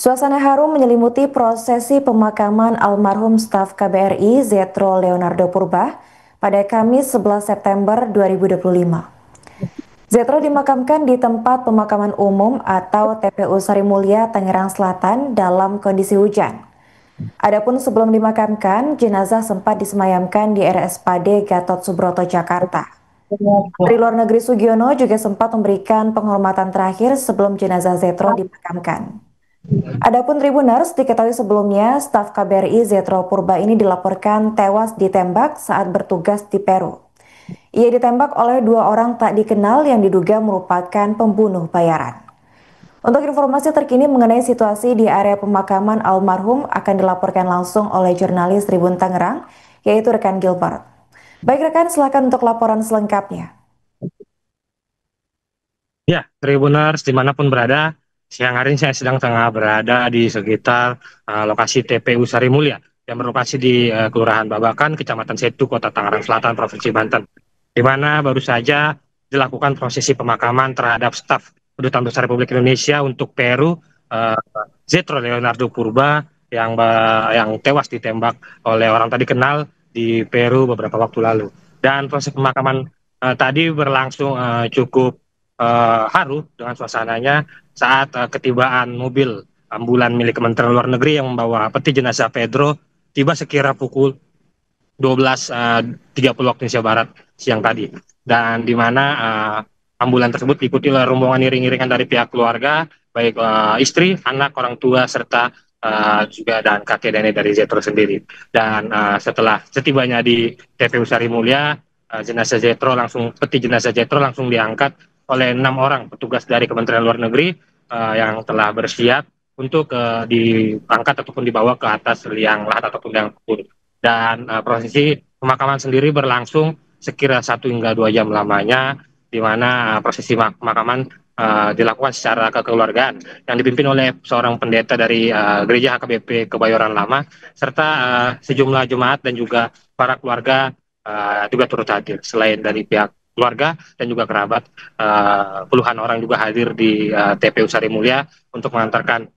Suasana harum menyelimuti prosesi pemakaman almarhum staf KBRI Zetro Leonardo Purba pada Kamis 11 September 2025. Zetro dimakamkan di tempat pemakaman umum atau TPU Sarimulya, Tangerang Selatan dalam kondisi hujan. Adapun sebelum dimakamkan, jenazah sempat disemayamkan di RSPAD Gatot Subroto, Jakarta. Menteri Luar Negeri Sugiono juga sempat memberikan penghormatan terakhir sebelum jenazah Zetro dimakamkan. Adapun Tribuners, diketahui sebelumnya staf KBRI Zetro Purba ini dilaporkan tewas ditembak saat bertugas di Peru. Ia ditembak oleh dua orang tak dikenal yang diduga merupakan pembunuh bayaran. Untuk informasi terkini mengenai situasi di area pemakaman almarhum akan dilaporkan langsung oleh jurnalis Tribun Tangerang, yaitu rekan Gilbert. Baik rekan, silakan untuk laporan selengkapnya. Ya, Tribuners dimanapun berada, siang hari ini saya sedang berada di sekitar lokasi TPU Sarimulya yang berlokasi di Kelurahan Babakan, Kecamatan Setu, Kota Tangerang Selatan, Provinsi Banten, di mana baru saja dilakukan prosesi pemakaman terhadap staf Kedutaan Besar Republik Indonesia untuk Peru, Zetro Leonardo Purba, yang tewas ditembak oleh orang tak dikenal di Peru beberapa waktu lalu. Dan proses pemakaman tadi berlangsung cukup haru dengan suasananya saat ketibaan mobil ambulan milik Kementerian Luar Negeri yang membawa peti jenazah Pedro tiba sekira pukul 12.30 waktu Indonesia Barat siang tadi, dan di mana ambulan tersebut diikuti oleh rombongan iring-iringan dari pihak keluarga, baik istri, anak, orang tua, serta juga dan kakek dan nenek dari Zetro sendiri. Dan setelah setibanya di TPU Sarimulya, peti jenazah Zetro langsung diangkat oleh 6 orang petugas dari Kementerian Luar Negeri yang telah bersiap untuk diangkat ataupun dibawa ke atas liang lahat ataupun liang kubur. Dan prosesi pemakaman sendiri berlangsung sekira 1 hingga 2 jam lamanya, di mana prosesi pemakaman dilakukan secara kekeluargaan yang dipimpin oleh seorang pendeta dari Gereja HKBP Kebayoran Lama, serta sejumlah jemaat dan juga para keluarga juga turut hadir. Selain dari pihak keluarga dan juga kerabat, puluhan orang juga hadir di TPU Sarimulya untuk mengantarkan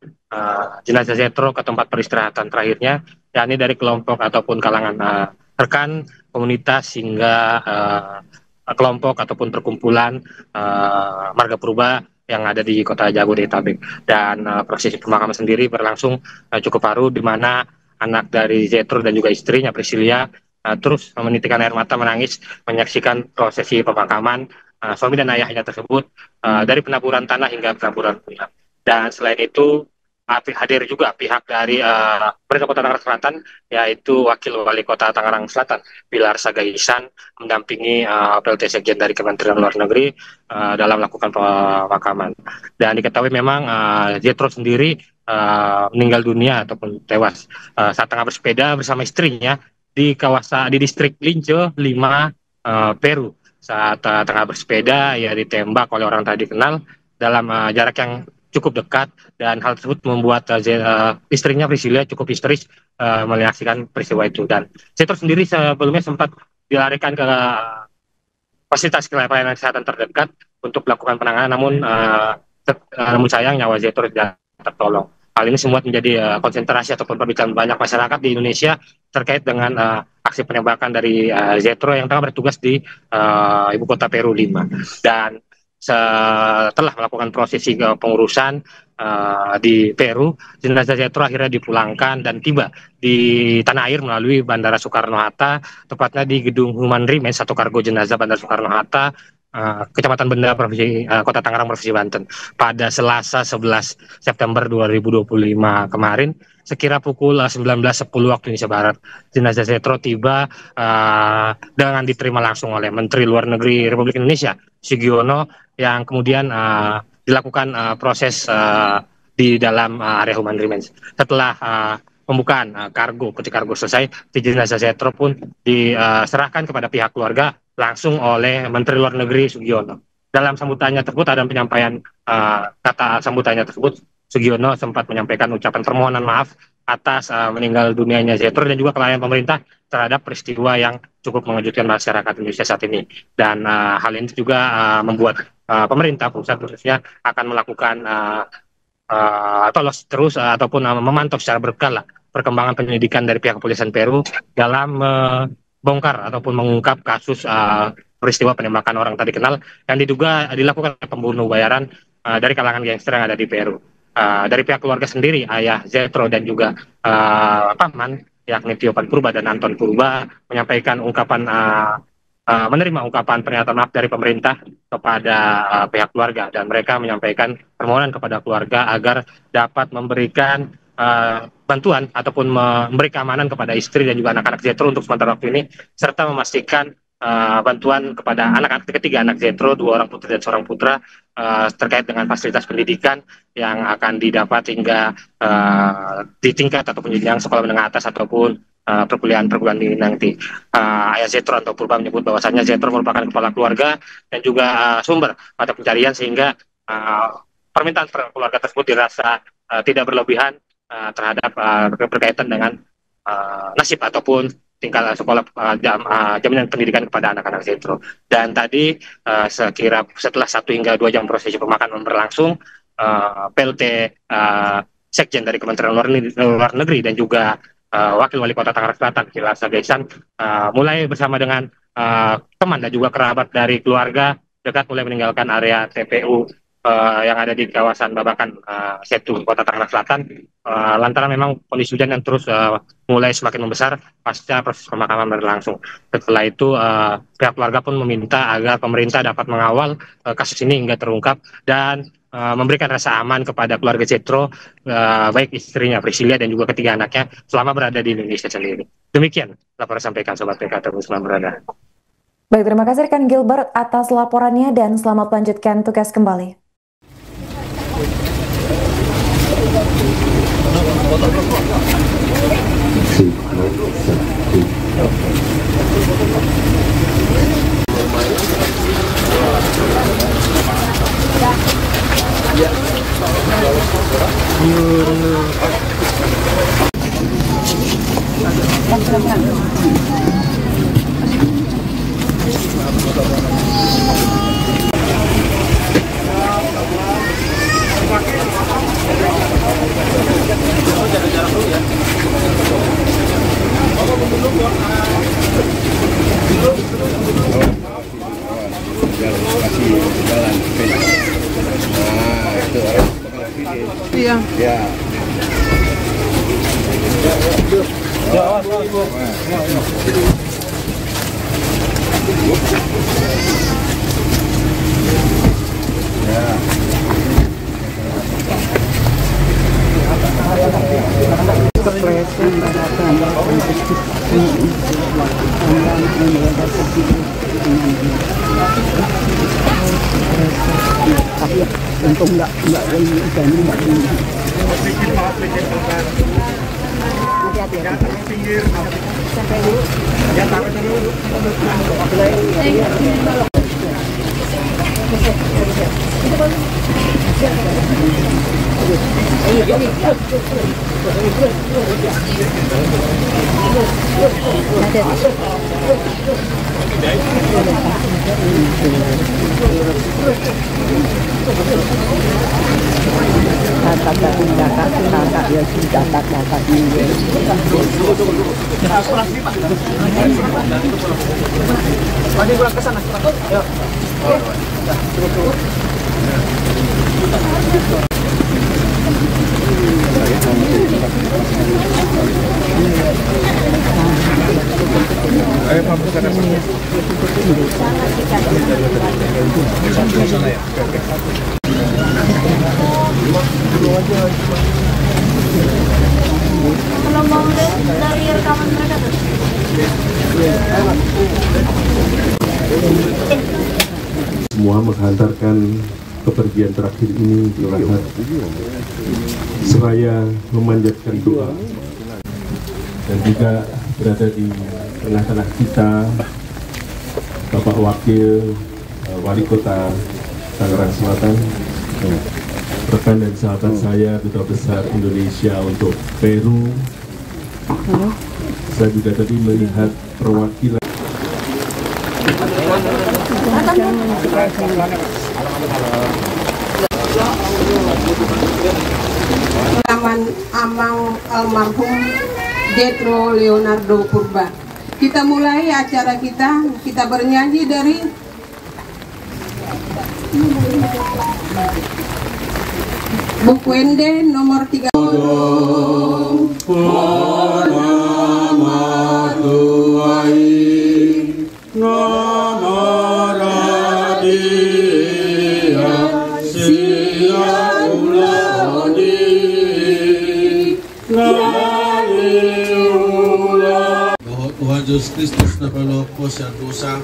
jenazah Zetro ke tempat peristirahatan terakhirnya, yakni dari kelompok ataupun kalangan rekan komunitas hingga kelompok ataupun perkumpulan marga purba yang ada di kota Jabodetabek. Dan prosesi pemakaman sendiri berlangsung cukup haru, di mana anak dari Zetro dan juga istrinya Priscilia terus menitikkan air mata menangis menyaksikan prosesi pemakaman suami dan ayahnya tersebut, dari penaburan tanah hingga penaburan bunga. Dan selain itu hadir juga pihak dari pemerintah Kota Tangerang Selatan, yaitu Wakil Wali Kota Tangerang Selatan Pilar Sagaisan, mendampingi PLT Sekjen dari Kementerian Luar Negeri dalam melakukan pemakaman. Dan diketahui memang Zetro sendiri meninggal dunia ataupun tewas saat tengah bersepeda bersama istrinya di distrik Lince 5, Peru. Saat tengah bersepeda, ia ditembak oleh orang tak dikenal dalam jarak yang cukup dekat, dan hal tersebut membuat istrinya Priscilia cukup histeris menyaksikan peristiwa itu. Dan Zetro sendiri sebelumnya sempat dilarikan ke fasilitas pelayanan kesehatan terdekat untuk melakukan penanganan, namun sayang nyawa Zetro tidak tertolong. Hal ini semua menjadi konsentrasi ataupun perbincangan banyak masyarakat di Indonesia terkait dengan aksi penembakan dari Zetro yang tengah bertugas di ibu kota Peru Lima. Dan setelah melakukan prosesi pengurusan di Peru, jenazah Zetro akhirnya dipulangkan dan tiba di tanah air melalui Bandara Soekarno-Hatta, tepatnya di Gedung Human Remains atau Kargo Jenazah Bandara Soekarno-Hatta, Kecamatan Benda, Kota Tangerang, Provinsi Banten, pada Selasa 11 September 2025 kemarin, sekira pukul 19.10 waktu Indonesia Barat. Jenazah Zetro tiba dengan diterima langsung oleh Menteri Luar Negeri Republik Indonesia Sugiono, yang kemudian dilakukan proses di dalam area Human Remains. Setelah pembukaan peti kargo selesai, jenazah Zetro pun diserahkan kepada pihak keluarga langsung oleh Menteri Luar Negeri Sugiono. Dalam sambutannya tersebut, ada penyampaian kata sambutannya tersebut, Sugiono sempat menyampaikan ucapan permohonan maaf atas meninggal dunianya Zetro dan juga kelalaian pemerintah terhadap peristiwa yang cukup mengejutkan masyarakat Indonesia saat ini. Dan hal ini juga membuat pemerintah pusat khususnya akan melakukan terus ataupun memantau secara berkala perkembangan penyelidikan dari pihak kepolisian Peru dalam membongkar ataupun mengungkap kasus peristiwa penembakan orang tak dikenal yang diduga dilakukan oleh pembunuh bayaran dari kalangan gangster yang ada di Peru. Dari pihak keluarga sendiri, ayah Zetro dan juga paman yakni Tio Purba dan Anton Purba menyampaikan menerima ungkapan pernyataan maaf dari pemerintah kepada pihak keluarga, dan mereka menyampaikan permohonan kepada keluarga agar dapat memberikan bantuan ataupun memberi keamanan kepada istri dan juga anak-anak Zetro untuk sementara waktu ini, serta memastikan bantuan kepada ketiga anak Zetro, 2 orang putri dan seorang putra, terkait dengan fasilitas pendidikan yang akan didapat hingga di tingkat ataupun jenjang sekolah menengah atas ataupun perkuliahan tinggi nanti. Ayah Zetro atau Purba menyebut bahwasannya Zetro merupakan kepala keluarga dan juga sumber mata pencarian, sehingga permintaan keluarga tersebut dirasa tidak berlebihan terhadap berkaitan dengan nasib ataupun tingkat sekolah jaminan pendidikan kepada anak-anak Zetro. Dan tadi setelah 1 hingga 2 jam prosesi pemakaman berlangsung, PLT Sekjen dari Kementerian Luar Negeri dan juga Wakil Wali Kota Tangerang Selatan, Hilal Sagaisan, mulai bersama dengan teman dan juga kerabat dari keluarga dekat mulai meninggalkan area TPU yang ada di kawasan Babakan, Setu, Kota Tangerang Selatan, lantaran memang kondisi hujan yang terus mulai semakin membesar pasca proses pemakaman berlangsung. Setelah itu pihak keluarga pun meminta agar pemerintah dapat mengawal kasus ini hingga terungkap dan memberikan rasa aman kepada keluarga Zetro, baik istrinya Priscilia dan juga ketiga anaknya selama berada di Indonesia sendiri. Demikian laporan sampaikan Sobat PK terus berada. Baik, terima kasih rekan Gilbert atas laporannya dan selamat melanjutkan tugas kembali. Iya. Ya. Tapi untung enggak ikan ini enggak ini. Hati-hati. Pinggir. Sampai dulu. Ya, sampai dulu. Kalau mau dari rekaman mereka tuh. Semua menghantarkan kepergian terakhir ini di Lahat, seraya memanjatkan doa dan juga berada di tengah-tengah kita Bapak Wakil Wali Kota Tangerang Selatan, rekan dan sahabat saya Duta Besar Indonesia untuk Peru. Saya juga tadi melihat perwakilan Amang almarhum Jethro Leonardo Purba. Kita mulai acara kita bernyanyi dari buku Ende nomor 3. Tuhan Yesus Kristus napalopos ang dosa.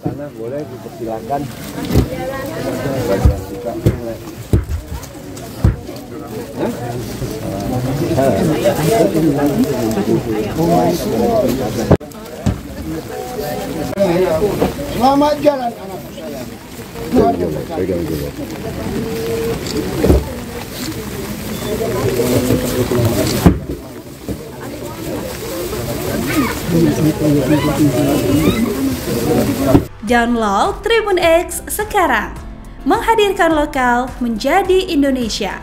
Tanah boleh dipersilakan. Selamat jalan anakku sayang. Pegang dulu. Download Tribun X sekarang, menghadirkan lokal menjadi Indonesia.